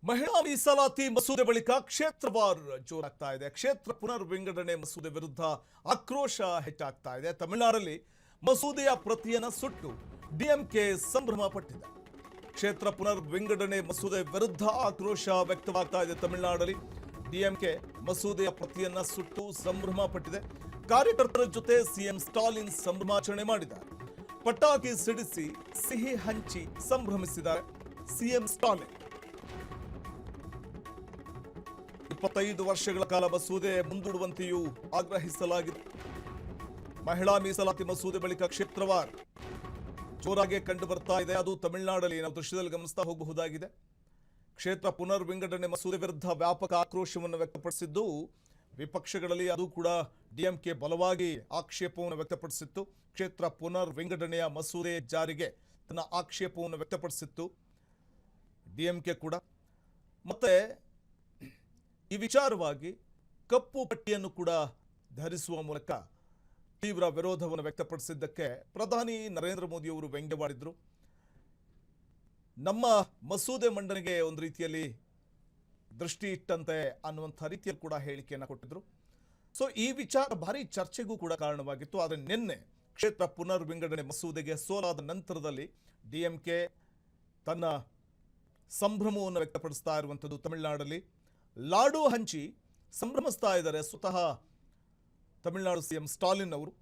ಮಹಿಳಾ ಮೀಸಲಾತಿ ಮಸೂದೆ ಬಳಿಕ ಕ್ಷೇತ್ರವಾರ್ ಜೋರಾಗ್ತಾ ಇದೆ. ಕ್ಷೇತ್ರ ಪುನರ್ ವಿಂಗಡಣೆ ಮಸೂದೆ ವಿರುದ್ಧ ಆಕ್ರೋಶ ಹೆಚ್ಚಾಗ್ತಾ ಇದೆ. ತಮಿಳುನಾಡಲ್ಲಿ ಮಸೂದೆಯ ಪ್ರತಿಯನ್ನು ಸುಟ್ಟು ಡಿಎಂಕೆ ಸಂಭ್ರಮ ಪಟ್ಟಿದೆ. ಕ್ಷೇತ್ರ ಪುನರ್ ವಿಂಗಡಣೆ ಮಸೂದೆ ವಿರುದ್ಧ ಆಕ್ರೋಶ ವ್ಯಕ್ತವಾಗ್ತಾ ಇದೆ. ತಮಿಳುನಾಡಲ್ಲಿ ಡಿಎಂಕೆ ಮಸೂದೆಯ ಪ್ರತಿಯನ್ನ ಸುಟ್ಟು ಸಂಭ್ರಮ ಪಟ್ಟಿದೆ. ಕಾರ್ಯಕರ್ತರ ಜೊತೆ ಸಿಎಂ ಸ್ಟಾಲಿನ್ ಸಂಭ್ರಮಾಚರಣೆ ಮಾಡಿದ್ದಾರೆ. ಪಟಾಕಿ ಸಿಡಿಸಿ ಸಿಹಿ ಹಂಚಿ ಸಂಭ್ರಮಿಸಿದ್ದಾರೆ ಸಿಎಂ ಸ್ಟಾಲಿನ್. 25 ವರ್ಷಗಳ ಕಾಲ ಮಸೂದೆ ಮುಂದೂಡುವಂತೆಯೂ ಆಗ್ರಹಿಸಲಾಗಿದೆ. ಮಹಿಳಾ ಮೀಸಲಾತಿ ಮಸೂದೆ ಬಳಿಕ ಕ್ಷೇತ್ರವಾರ್ ಜೋರಾಗಿ ಕಂಡು ಬರ್ತಾ ಇದೆ. ಅದು ತಮಿಳುನಾಡಲ್ಲಿ ನಾವು ದೃಶ್ಯದಲ್ಲಿ ಗಮನಿಸ್ತಾ ಹೋಗಬಹುದಾಗಿದೆ. ಕ್ಷೇತ್ರ ಪುನರ್ ವಿಂಗಡಣೆ ಮಸೂದೆ ವಿರುದ್ಧ ವ್ಯಾಪಕ ಆಕ್ರೋಶವನ್ನು ವ್ಯಕ್ತಪಡಿಸಿದ್ದು ವಿಪಕ್ಷಗಳಲ್ಲಿ, ಅದು ಕೂಡ ಡಿಎಂಕೆ ಬಲವಾಗಿ ಆಕ್ಷೇಪವನ್ನು ವ್ಯಕ್ತಪಡಿಸಿತ್ತು. ಕ್ಷೇತ್ರ ಪುನರ್ ವಿಂಗಡಣೆಯ ಮಸೂದೆ ಜಾರಿಗೆ ತನ್ನ ಆಕ್ಷೇಪವನ್ನು ವ್ಯಕ್ತಪಡಿಸಿತ್ತು ಡಿಎಂಕೆ ಕೂಡ. ಮತ್ತೆ ಈ ವಿಚಾರವಾಗಿ ಕಪ್ಪು ಪಟ್ಟಿಯನ್ನು ಕೂಡ ಧರಿಸುವ ಮೂಲಕ ತೀವ್ರ ವಿರೋಧವನ್ನು ವ್ಯಕ್ತಪಡಿಸಿದ್ದಕ್ಕೆ ಪ್ರಧಾನಿ ನರೇಂದ್ರ ಮೋದಿ ಅವರು ವ್ಯಂಗ್ಯವಾಡಿದ್ರು. ನಮ್ಮ ಮಸೂದೆ ಮಂಡನೆಗೆ ಒಂದು ರೀತಿಯಲ್ಲಿ ದೃಷ್ಟಿ ಇಟ್ಟಂತೆ ಅನ್ನುವಂಥ ರೀತಿಯಲ್ಲಿ ಕೂಡ ಹೇಳಿಕೆಯನ್ನು ಕೊಟ್ಟಿದ್ರು. ಸೊ ಈ ವಿಚಾರ ಭಾರಿ ಚರ್ಚೆಗೂ ಕೂಡ ಕಾರಣವಾಗಿತ್ತು. ಆದರೆ ನಿನ್ನೆ ಕ್ಷೇತ್ರ ಪುನರ್ ವಿಂಗಡಣೆ ಮಸೂದೆಗೆ ಸೋಲಾದ ನಂತರದಲ್ಲಿ ಡಿಎಂಕೆ ತನ್ನ ಸಂಭ್ರಮವನ್ನು ವ್ಯಕ್ತಪಡಿಸ್ತಾ ಇರುವಂಥದ್ದು. ತಮಿಳುನಾಡಲ್ಲಿ ಲಾಡು ಹಂಚಿ ಸಂಭ್ರಮಿಸ್ತಾ ಇದ್ದಾರೆ ಸ್ವತಃ ತಮಿಳುನಾಡು ಸಿಎಂ ಸ್ಟಾಲಿನ್ ಅವರು.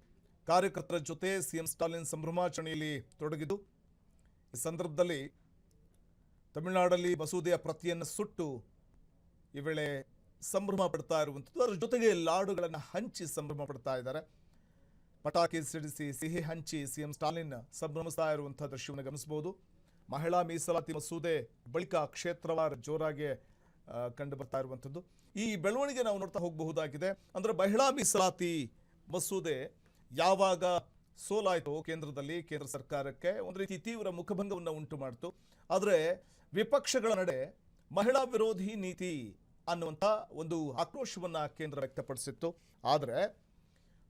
ಕಾರ್ಯಕರ್ತರ ಜೊತೆ ಸಿಎಂ ಸ್ಟಾಲಿನ್ ಸಂಭ್ರಮಾಚರಣೆಯಲ್ಲಿ ತೊಡಗಿದ್ದು, ಈ ಸಂದರ್ಭದಲ್ಲಿ ತಮಿಳುನಾಡಲ್ಲಿ ಮಸೂದೆಯ ಪ್ರತಿಯನ್ನು ಸುಟ್ಟು ಈ ವೇಳೆ ಸಂಭ್ರಮ ಪಡ್ತಾ ಇರುವಂಥದ್ದು. ಅದರ ಜೊತೆಗೆ ಲಾಡುಗಳನ್ನು ಹಂಚಿ ಸಂಭ್ರಮ ಪಡ್ತಾ ಇದ್ದಾರೆ. ಪಟಾಕಿ ಸಿಡಿಸಿ ಸಿಹಿ ಹಂಚಿ ಸಿಎಂ ಸ್ಟಾಲಿನ್ ಸಂಭ್ರಮಿಸ್ತಾ ಇರುವಂತಹ ದೃಶ್ಯವನ್ನು ಗಮನಿಸಬಹುದು. ಮಹಿಳಾ ಮೀಸಲಾತಿ ಮಸೂದೆ ಬಳಿಕ ಕ್ಷೇತ್ರವಾರ್ ಜೋರಾಗಿ ಕಂಡು ಬರ್ತಾ ಇರುವಂಥದ್ದು. ಈ ಬೆಳವಣಿಗೆ ನಾವು ನೋಡ್ತಾ ಹೋಗಬಹುದಾಗಿದೆ. ಅಂದ್ರೆ ಮಹಿಳಾ ಮೀಸಲಾತಿ ಮಸೂದೆ ಯಾವಾಗ ಸೋಲಾಯಿತು ಕೇಂದ್ರದಲ್ಲಿ, ಕೇಂದ್ರ ಸರ್ಕಾರಕ್ಕೆ ಒಂದು ರೀತಿ ತೀವ್ರ ಮುಖಭಂಗವನ್ನು ಉಂಟು ಮಾಡಿತು. ಆದರೆ ವಿಪಕ್ಷಗಳ ನಡೆ ಮಹಿಳಾ ವಿರೋಧಿ ನೀತಿ ಅನ್ನುವಂಥ ಒಂದು ಆಕ್ರೋಶವನ್ನ ಕೇಂದ್ರ ವ್ಯಕ್ತಪಡಿಸಿತ್ತು. ಆದರೆ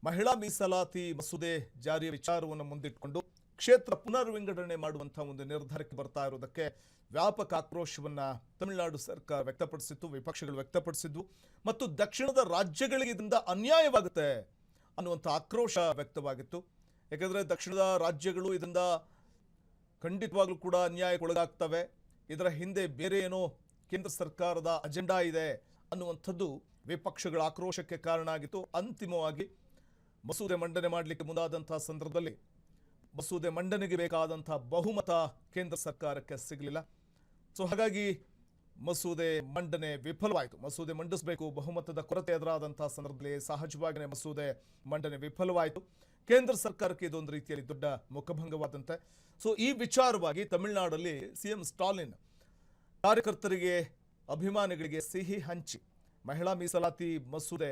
ಮಹಿಳಾ ಮೀಸಲಾತಿ ಮಸೂದೆ ಜಾರಿಯ ವಿಚಾರವನ್ನು ಮುಂದಿಟ್ಟುಕೊಂಡು ಕ್ಷೇತ್ರ ಪುನರ್ ವಿಂಗಡಣೆ ಮಾಡುವಂಥ ಒಂದು ನಿರ್ಧಾರಕ್ಕೆ ಬರ್ತಾ ಇರೋದಕ್ಕೆ ವ್ಯಾಪಕ ಆಕ್ರೋಶವನ್ನ ತಮಿಳುನಾಡು ಸರ್ಕಾರ ವ್ಯಕ್ತಪಡಿಸಿತ್ತು, ವಿಪಕ್ಷಗಳು ವ್ಯಕ್ತಪಡಿಸಿದ್ವು. ಮತ್ತು ದಕ್ಷಿಣದ ರಾಜ್ಯಗಳಿಗೆ ಇದರಿಂದ ಅನ್ಯಾಯವಾಗುತ್ತೆ ಅನ್ನುವಂಥ ಆಕ್ರೋಶ ವ್ಯಕ್ತವಾಗಿತ್ತು. ಯಾಕಂದರೆ ದಕ್ಷಿಣದ ರಾಜ್ಯಗಳು ಇದರಿಂದ ಖಂಡಿತವಾಗ್ಲೂ ಕೂಡ ಅನ್ಯಾಯಕ್ಕೊಳಗಾಗ್ತವೆ, ಇದರ ಹಿಂದೆ ಬೇರೆ ಏನೋ ಕೇಂದ್ರ ಸರ್ಕಾರದ ಅಜೆಂಡಾ ಇದೆ ಅನ್ನುವಂಥದ್ದು ವಿಪಕ್ಷಗಳ ಆಕ್ರೋಶಕ್ಕೆ ಕಾರಣ ಆಗಿತ್ತು. ಅಂತಿಮವಾಗಿ ಮಸೂದೆ ಮಂಡನೆ ಮಾಡಲಿಕ್ಕೆ ಮುಂದಾದಂತಹ ಸಂದರ್ಭದಲ್ಲಿ ಮಸೂದೆ ಮಂಡನೆಗೆ ಬೇಕಾದಂತಹ ಬಹುಮತ ಕೇಂದ್ರ ಸರ್ಕಾರಕ್ಕೆ ಸಿಗಲಿಲ್ಲ. ಸೊ ಹಾಗಾಗಿ ಮಸೂದೆ ಮಂಡನೆ ವಿಫಲವಾಯಿತು. ಮಸೂದೆ ಮಂಡಿಸಬೇಕು, ಬಹುಮತದ ಕೊರತೆ ಎದುರಾದಂತಹ ಸಂದರ್ಭದಲ್ಲಿ ಸಹಜವಾಗಿಯೇ ಮಸೂದೆ ಮಂಡನೆ ವಿಫಲವಾಯಿತು. ಕೇಂದ್ರ ಸರ್ಕಾರಕ್ಕೆ ಇದೊಂದು ರೀತಿಯಲ್ಲಿ ದೊಡ್ಡ ಮುಖಭಂಗವಾದಂತೆ. ಸೊ ಈ ವಿಚಾರವಾಗಿ ತಮಿಳುನಾಡಲ್ಲಿ ಸಿಎಂ ಸ್ಟಾಲಿನ್ ಕಾರ್ಯಕರ್ತರಿಗೆ, ಅಭಿಮಾನಿಗಳಿಗೆ ಸಿಹಿ ಹಂಚಿ ಮಹಿಳಾ ಮೀಸಲಾತಿ ಮಸೂದೆ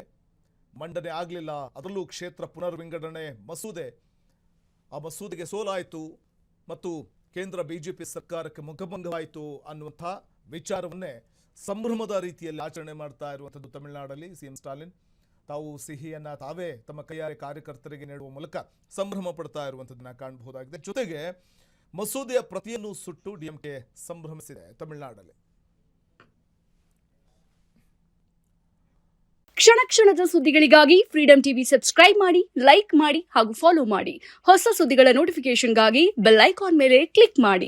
ಮಂಡನೆ ಆಗಲಿಲ್ಲ, ಅದರಲ್ಲೂ ಕ್ಷೇತ್ರ ಪುನರ್ ವಿಂಗಡಣೆ ಮಸೂದೆ, ಆ ಮಸೂದೆಗೆ ಸೋಲಾಯಿತು ಮತ್ತು ಕೇಂದ್ರ ಬಿಜೆಪಿ ಸರ್ಕಾರಕ್ಕೆ ಮುಖಭಂಗವಾಯಿತು ಅನ್ನುವಂಥ ವಿಚಾರವನ್ನೇ ಸಂಭ್ರಮದ ರೀತಿಯಲ್ಲಿ ಆಚರಣೆ ಮಾಡ್ತಾ ಇರುವಂಥದ್ದು ತಮಿಳುನಾಡಲ್ಲಿ ಸಿಎಂ ಸ್ಟಾಲಿನ್. ತಾವು ಸಿಹಿಯನ್ನ ತಾವೇ ತಮ್ಮ ಕೈಯಾರೆ ಕಾರ್ಯಕರ್ತರಿಗೆ ನೀಡುವ ಮೂಲಕ ಸಂಭ್ರಮ ಪಡ್ತಾ ಇರುವಂಥದ್ದನ್ನ ಕಾಣಬಹುದಾಗಿದೆ. ಜೊತೆಗೆ ಮಸೂದೆಯ ಪ್ರತಿಯನ್ನು ಸುಟ್ಟು ಡಿಎಂಕೆ ಸಂಭ್ರಮಿಸಿದೆ ತಮಿಳುನಾಡಲ್ಲಿ. ಕ್ಷಣ ಕ್ಷಣದ ಸುದ್ದಿಗಳಿಗಾಗಿ ಫ್ರೀಡಂ ಟಿವಿ ಸಬ್ಸ್ಕ್ರೈಬ್ ಮಾಡಿ, ಲೈಕ್ ಮಾಡಿ ಹಾಗೂ ಫಾಲೋ ಮಾಡಿ. ಹೊಸ ಸುದ್ದಿಗಳ ನೋಟಿಫಿಕೇಶನ್ಗಾಗಿ ಬೆಲ್ ಐಕಾನ್ ಮೇಲೆ ಕ್ಲಿಕ್ ಮಾಡಿ.